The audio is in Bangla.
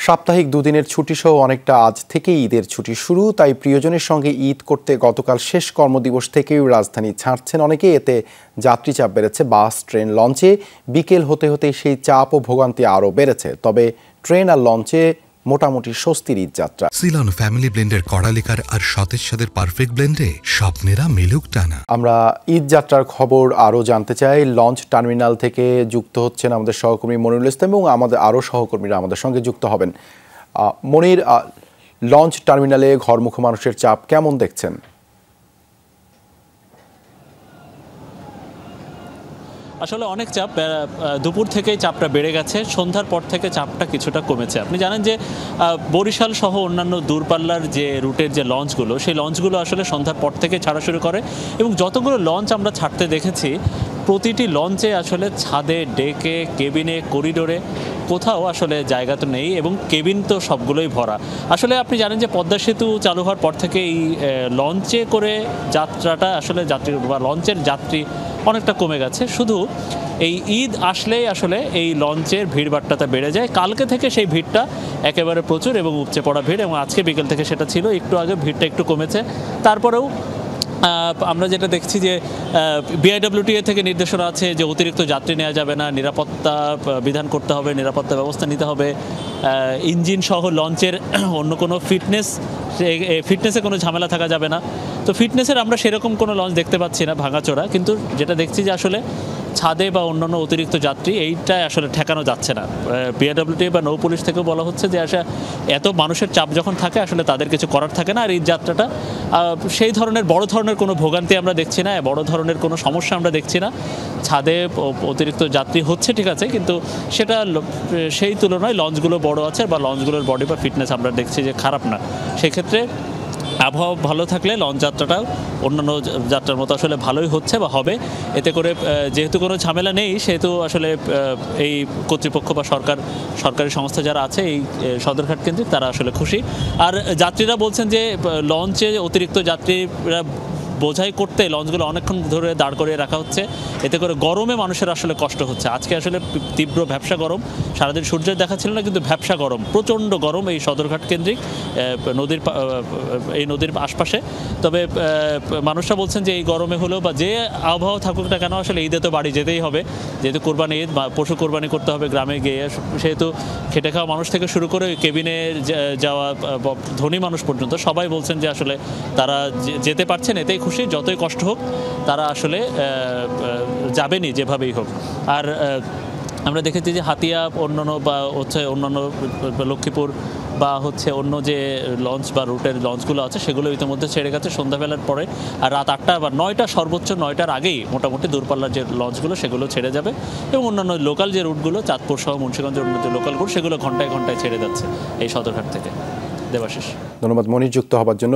সাপ্তাহিক দুদিনের ছুটি সহ অনেকটা আজ থেকেই ঈদের ছুটি শুরু, তাই প্রিয়জনের সঙ্গে ঈদ করতে গতকাল শেষ কর্মদিবস থেকেই রাজধানী ছাড়ছেন অনেকে। এতে যাত্রী চাপ বেড়েছে। বাস, ট্রেন, লঞ্চে বিকেল হতে হতে সেই চাপ ও ভোগান্তি আরও বেড়েছে। তবে ট্রেন আর লঞ্চে মোটামুটি স্বস্তির ঈদ যাত্রা। সিলন ফ্যামিলি ব্লেন্ডের কড়ালিকার আর সতেজ সাদের পারফেক্ট ব্লেন্ডে স্বপ্নেরা মিলুক টানা। আমরা ঈদ যাত্রার খবর আরও জানতে চাই। লঞ্চ টার্মিনাল থেকে যুক্ত হচ্ছেন আমাদের সহকর্মী মনিরুল ইসলাম এবং আমাদের আরও সহকর্মীরা আমাদের সঙ্গে যুক্ত হবেন। মনির, লঞ্চ টার্মিনালে ঘরমুখো মানুষের চাপ কেমন দেখছেন? আসলে অনেক চাপ, দুপুর থেকেই চাপটা বেড়ে গেছে, সন্ধ্যার পর থেকে চাপটা কিছুটা কমেছে। আপনি জানেন যে বরিশাল সহ অন্যান্য দূরপাল্লার যে রুটের যে লঞ্চগুলো, সেই লঞ্চগুলো আসলে সন্ধ্যার পর থেকে ছাড়া শুরু করে এবং যতগুলো লঞ্চ আমরা ছাড়তে দেখেছি প্রতিটি লঞ্চে আসলে ছাদে, ডেকে, কেবিনে, করিডোরে কোথাও আসলে জায়গা তো নেই এবং কেবিন তো সবগুলোই ভরা। আসলে আপনি জানেন যে পদ্মা সেতু চালু হওয়ার পর থেকে এই লঞ্চে করে যাত্রাটা আসলে যাত্রী বা লঞ্চের যাত্রী অনেকটা কমে গেছে। শুধু এই ঈদ আসলেই আসলে এই লঞ্চের ভিড়ভাট্টাটা বেড়ে যায়। কালকে থেকে সেই ভিড়টা একেবারে প্রচুর এবং উপচে পড়া ভিড়, এবং আজকে বিকেল থেকে সেটা ছিল। একটু আগে ভিড়টা একটু কমেছে। তারপরেও আমরা যেটা দেখছি যে বিআইডব্লিউটিএ থেকে নির্দেশনা আছে যে অতিরিক্ত যাত্রী নেওয়া যাবে না, নিরাপত্তা বিধান করতে হবে, নিরাপত্তা ব্যবস্থা নিতে হবে, ইঞ্জিন সহ লঞ্চের অন্য কোনো ফিটনেসে কোনো ঝামেলা থাকা যাবে না। তো ফিটনেসের আমরা সেরকম কোনো লঞ্চ দেখতে পাচ্ছি না ভাঙাচোরা, কিন্তু যেটা দেখছি যে আসলে ছাদে বা অন্যান্য অতিরিক্ত যাত্রী এইটাই আসলে ঠেকানো যাচ্ছে না। বিআইডব্লিউটি বা নৌ পুলিশ থেকেও বলা হচ্ছে যে আসলে এত মানুষের চাপ যখন থাকে আসলে তাদের কিছু করার থাকে না। আর এই যাত্রাটা সেই ধরনের বড় ধরনের কোনো ভোগান্তি আমরা দেখছি না, বড় ধরনের কোনো সমস্যা আমরা দেখছি না। ছাদে অতিরিক্ত যাত্রী হচ্ছে ঠিক আছে, কিন্তু সেটা সেই তুলনায় লঞ্চগুলো বড় আছে বা লঞ্চগুলোর বডি বা ফিটনেস আমরা দেখছি যে খারাপ না। সেক্ষেত্রে আবহাওয়া ভালো থাকলে লঞ্চ যাত্রাটাও অন্যান্য যাত্রার মতো আসলে ভালোই হচ্ছে বা হবে। এতে করে যেহেতু কোনো ঝামেলা নেই, সেহেতু আসলে এই কর্তৃপক্ষ বা সরকারি সংস্থা যারা আছে এই সদরঘাট কেন্দ্রিক, তারা আসলে খুশি। আর যাত্রীরা বলছেন যে লঞ্চে অতিরিক্ত যাত্রীরা বোঝাই করতে লঞ্চগুলো অনেকক্ষণ ধরে দাঁড় করিয়ে রাখা হচ্ছে। এতে করে গরমে মানুষের আসলে কষ্ট হচ্ছে। আজকে আসলে তীব্র ভ্যাপসা গরম, সারাদিন সূর্যের দেখা ছিল না, কিন্তু ভ্যাপসা গরম, প্রচণ্ড গরম এই সদরঘাট কেন্দ্রিক নদীর আশপাশে। তবে মানুষরা বলছেন যে এই গরমে হলেও বা যে আবহাওয়া থাকুক না কেন আসলে ঈদে তো বাড়ি যেতেই হবে, যেহেতু কোরবানি ঈদ, পশু কোরবানি করতে হবে গ্রামে গিয়ে। সেহেতু খেটে খাওয়া মানুষ থেকে শুরু করে কেবিনে যাওয়া ধনী মানুষ পর্যন্ত সবাই বলছেন যে আসলে তারা যেতে পারছেন, এতেই খুশি। যতই কষ্ট হোক তারা আসলে যাবেনই যেভাবেই হোক। আর আমরা দেখেছি যে হাতিয়া অন্যান্য বা হচ্ছে অন্যান্য লক্ষ্মীপুর বা হচ্ছে অন্য যে লঞ্চ বা রুটের লঞ্চগুলো আছে সেগুলো ইতিমধ্যে ছেড়ে গেছে সন্ধ্যাবেলার পরে। আর রাত 8টা বা 9টা, সর্বোচ্চ 9টার আগেই মোটামুটি দূরপাল্লার যে লঞ্চগুলো সেগুলো ছেড়ে যাবে এবং অন্যান্য লোকাল যে রুটগুলো চাঁদপুর সহ মুন্সিগঞ্জের যে লোকাল রুট সেগুলো ঘন্টায় ঘন্টায় ছেড়ে যাচ্ছে এই সদরঘাট থেকে। দেবাশিস, ধন্যবাদ মনির যুক্ত হবার জন্য।